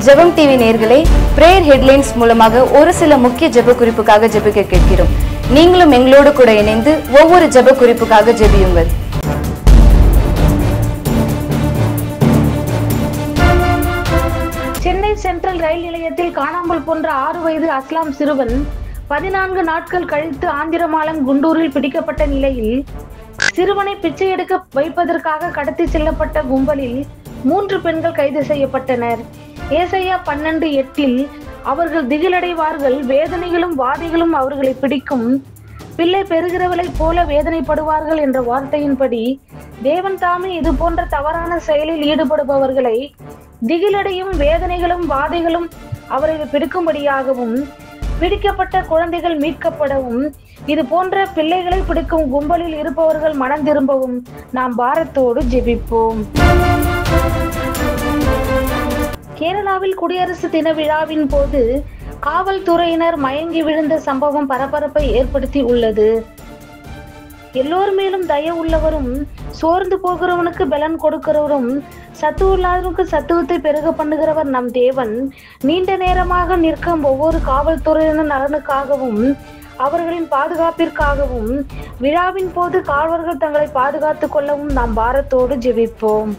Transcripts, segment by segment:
ஜெபம் டிவி நேயர்களே, prayer headlines மூலமாக ஒரு சில முக்கிய ஜெப குறிப்புக்காக ஜெபிக்க கேட்கிறோம். நீங்களும் எங்களோடு கூட இணைந்து ஒவ்வொரு ஜெப குறிப்புக்காக ஜெபியுங்கள். சென்னை சென்ட்ரல் ரயில் நிலையத்தில் காணாமல் போன்ற 6 வயது அஸ்லாம் சிறுவன் 14 நாட்கள் கழித்து ஆந்திரமாலம் குண்டூரில் பிடிக்கப்பட்ட நிலையில் சிறுவனை பிச்சை எடுக்க வைப்பதற்காக கடத்தி செல்லப்பட்ட கும்பலில் 3 பெண்கள் கைது செய்யப்பட்டனர். ஏசாயா 12:8 அவர்கள் திகிலடைவார்கள், வேதனைகளும் வாதைகளும் அவர்களை பிடிக்கும், பிள்ளை பெறுகிறவளை போல வேதனைப்படுவார்கள் என்ற வார்த்தையின்படி தேவன் தாமே இது போன்ற தவறான செயலில் ஈடுபடுபவர்களை திகிலடையும் வேதனைகளும் வாதைகளும் அவர்களை பிடிக்கும்படியாகவும் பிடிக்கப்பட்ட குழந்தைகள் மீட்கப்படவும் இது போன்ற பிள்ளைகளை பிடிக்கும் கும்பலில் இருப்பவர்கள் மனம் திரும்பவும் நாம் பாரத்தோடு ஜெபிப்போம். கேரளாவில் குடியரசு தின விழாவின் போது காவல்துறையினர் மயங்கி விழுந்த சம்பவம் பரபரப்பை ஏற்படுத்தி உள்ளது. எல்லோர் மேலும் தய உள்ளவரும், சோர்ந்து போகிறவனுக்கு பலன் கொடுக்கிறவரும், சத்துவ இல்லாதவனுக்கு சத்துவத்தை பெருக பண்ணுகிறவர் நம் தேவன். நீண்ட நேரமாக நிற்கும் ஒவ்வொரு காவல்துறையினர் நலனுக்காகவும் அவர்களின் பாதுகாப்பிற்காகவும் விழாவின் போது காவலர்கள் தங்களை பாதுகாத்துக் கொள்ளவும் நாம் பாரத்தோடு ஜெபிப்போம்.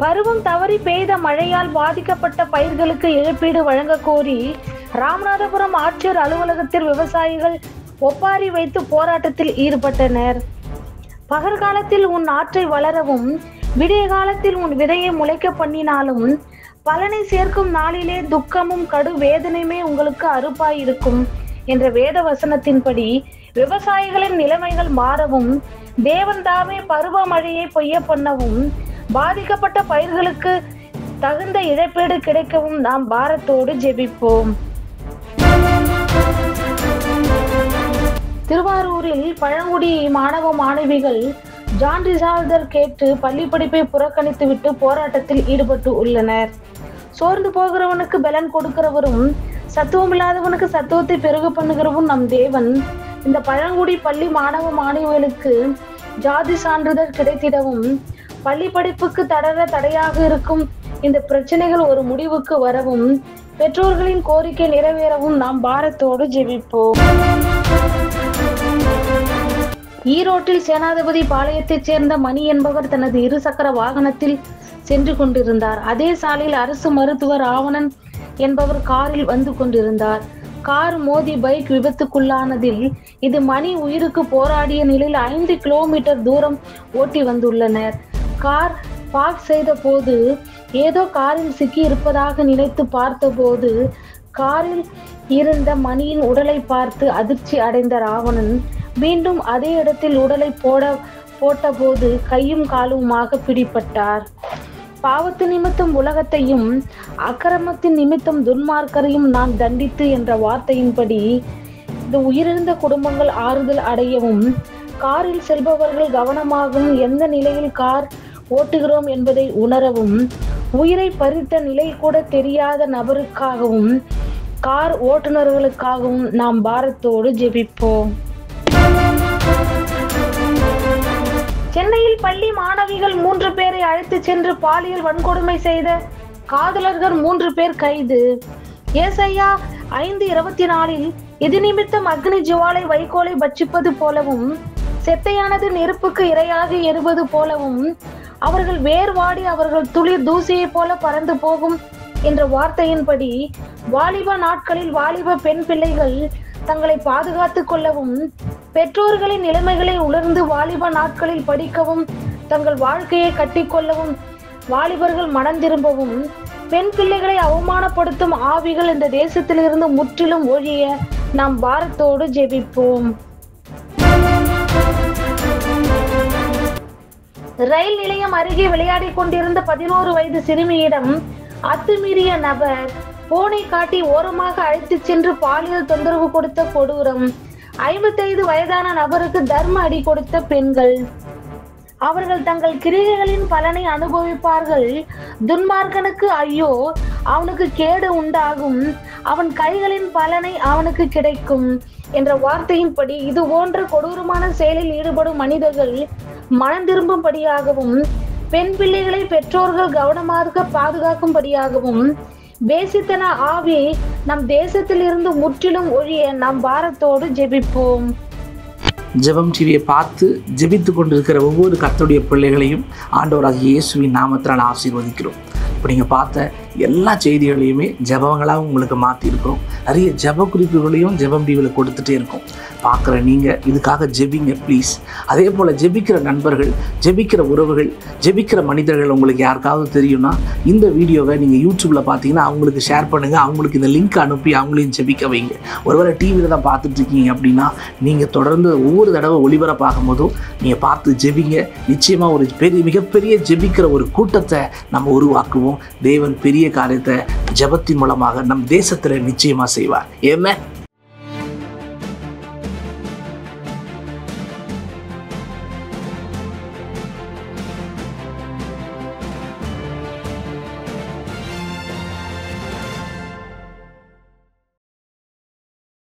பருவம் தவறி பெய்த மழையால் பாதிக்கப்பட்ட பயிர்களுக்கு இழப்பீடு வழங்க கோரி ராமநாதபுரம் ஆட்சியர் அலுவலகத்தில் விவசாயிகள் ஒப்பாரி வைத்து போராட்டத்தில் ஈடுபட்டனர். பகற்காலத்தில் உன் ஆற்றை வளரவும் விடிய காலத்தில் உன் விதையை முளைக்க பண்ணினாலும் பலனை சேர்க்கும் நாளிலே துக்கமும் கடு வேதனையுமே உங்களுக்கு அறுப்பாயிருக்கும் என்ற வேத வசனத்தின்படி விவசாயிகளின் நிலைமைகள் மாறவும் தேவன் தாமே பருவ மழையை பொய்ய பண்ணவும் பாதிக்கப்பட்ட பயிர்களுக்கு தகுந்த இழப்பீடு கிடைக்கவும் நாம் பாரத்தோடு ஜெபிப்போம். திருவாரூரில் பழங்குடி மாணவ மாணவிகள் ஜான் ரிசால்வர் கேட்டு பள்ளி படிப்பை புறக்கணித்துவிட்டு போராட்டத்தில் ஈடுபட்டு உள்ளனர். சோர்ந்து போகிறவனுக்கு பலன் கொடுக்கிறவரும், சத்துவம் இல்லாதவனுக்கு சத்துவத்தை பெருக பண்ணுகிறவும் நம் தேவன். இந்த பழங்குடி பள்ளி மாணவ மாணவிகளுக்கு ஜாதி சான்றிதழ் கிடைத்திடவும் பள்ளி படிப்புக்கு தடையாக இருக்கும் இந்த பிரச்சனைகள் ஒரு முடிவுக்கு வரவும் பெற்றோர்களின் கோரிக்கை நிறைவேறவும் நாம் பாரத்தோடு ஜெபிப்போம். ஈரோட்டில் சேனாதிபதி பாளையத்தைச் சேர்ந்த மணி என்பவர் தனது 2 சக்கர வாகனத்தில் சென்று கொண்டிருந்தார். அதே சாலையில் அரசு மருத்துவர் ராவணன் என்பவர் காரில் வந்து கொண்டிருந்தார். கார் மோதி பைக் விபத்துக்குள்ளானதில் இது மணி உயிருக்கு போராடிய நிலையில் 5 கிலோமீட்டர் தூரம் ஓட்டி வந்துள்ளனர். கார் பார்க் செய்த போது ஏதோ காரில் சிக்கி இருப்பதாக நினைத்து பார்த்தபோது காரில் இருந்த மணியின் உடலை பார்த்து அதிர்ச்சி அடைந்த ராவணன் மீண்டும் அதே இடத்தில் உடலை போட்டபோது கையும் காலுமாக பிடிபட்டார். பாவத்து நிமித்தம் உலகத்தையும் அக்கிரமத்தின் நிமித்தம் துன்மார்க்கரையும் நான் தண்டித்து என்ற வார்த்தையின்படி இந்த உயிரிழந்த குடும்பங்கள் ஆறுதல் அடையவும் காரில் செல்பவர்கள் கவனமாகவும் எந்த நிலையில் கார் ஓட்டுகிறோம் என்பதை உணரவும் உயிரை பறித்த நிலை கூட தெரியாத நபருக்காகவும் கார் ஓட்டுநர்களுக்காகவும் நாம் பாரத்தோடு ஜெபிப்போம். சென்னையில் பள்ளி மாணவிகள் 3 பேரை அழைத்து சென்று பாலியல் வன்கொடுமை செய்த காதலர்கள் 3 பேர் கைது. ஏசாயா 5:24 இது நிமித்தம் அக்னி ஜுவாலை வைக்கோலை பட்சிப்பது போலவும் செத்தையானது நெருப்புக்கு இரையாக எறுவது போலவும் அவர்கள் வேர் வாடி அவர்கள் துளிர் தூசியை போல பறந்து போகும் என்ற வார்த்தையின்படி வாலிப நாட்களில் வாலிப பெண் பிள்ளைகள் தங்களை பாதுகாத்துக் கொள்ளவும் பெற்றோர்களின் நிலைமைகளை உணர்ந்து வாலிப நாட்களில் படிக்கவும் தங்கள் வாழ்க்கையை கட்டிக்கொள்ளவும் வாலிபர்கள் மனம் திரும்பவும் பெண் பிள்ளைகளை அவமானப்படுத்தும் ஆவிகள் இந்த தேசத்திலிருந்து முற்றிலும் ஒழிய நாம் பாரத்தோடு ஜெபிப்போம். ரயில் நிலையம் அருகே விளையாடி கொண்டிருந்த 11 வயது சிறுமியிடம் அத்துமீறிய நபர் போனை காட்டி ஓரமாக அழைத்து சென்று பாலியல் தொந்தரவு கொடுத்த கொடூரம். 55 வயதான நபருக்கு தர்ம அடி கொடுத்த பெண்கள். அவர்கள் தங்கள் கிரியைகளின் பலனை அனுபவிப்பார்கள். துன்மார்க்கனுக்கு ஐயோ, அவனுக்கு கேடு உண்டாகும், அவன் கைகளின் பலனை அவனுக்கு கிடைக்கும் என்ற வார்த்தையின்படி இது போன்ற கொடூரமான செயலில் ஈடுபடும் மனிதர்கள் மனம் திரும்பும்படியாகவும் பெண் பிள்ளைகளை பெற்றோர்கள் கவனமாக பாதுகாக்கும்படியாகவும் வேசித்தன ஆவி நம் தேசத்தில் இருந்து முற்றிலும் ஒழிய நாம் பாரத்தோடு ஜெபிப்போம். ஜெபம் டிவியை பார்த்து ஜெபித்து கொண்டிருக்கிற ஒவ்வொரு கர்த்தருடைய பிள்ளைகளையும் ஆண்டவராகிய இயேசுவின் நாமத்தினால் ஆசீர்வதிக்கிறோம். இப்போ நீங்கள் பார்த்த எல்லா செய்திகளையுமே ஜெபங்களாக உங்களுக்கு மாற்றிருக்கிறோம். நிறைய ஜெப குறிப்புகளையும் ஜெபம் டிவியில் கொடுத்துட்டே இருக்கோம். பார்க்குற நீங்கள் இதுக்காக ஜெபிங்க ப்ளீஸ். அதே போல் ஜெபிக்கிற நண்பர்கள், ஜெபிக்கிற உறவுகள், ஜெபிக்கிற மனிதர்கள் உங்களுக்கு யாருக்காவது தெரியும்னா இந்த வீடியோவை நீங்கள் யூடியூப்பில் பார்த்தீங்கன்னா அவங்களுக்கு ஷேர் பண்ணுங்கள். அவங்களுக்கு இந்த லிங்க் அனுப்பி அவங்களையும் ஜெபிக்க வைங்க. ஒருவேளை டிவியில் தான் பார்த்துட்ருக்கீங்க அப்படின்னா நீங்கள் தொடர்ந்து ஒவ்வொரு தடவை ஒளிபரப்பாகும் போதும் நீங்கள் பார்த்து ஜெபிங்க. நிச்சயமாக ஒரு மிகப்பெரிய ஜெபிக்கிற ஒரு கூட்டத்தை நம்ம உருவாக்குவோம். தேவன் பெரிய காரியத்தை ஜெபத்தின் மூலமாக நம் தேசத்தில் நிச்சயமாக செய்வார். ஏமே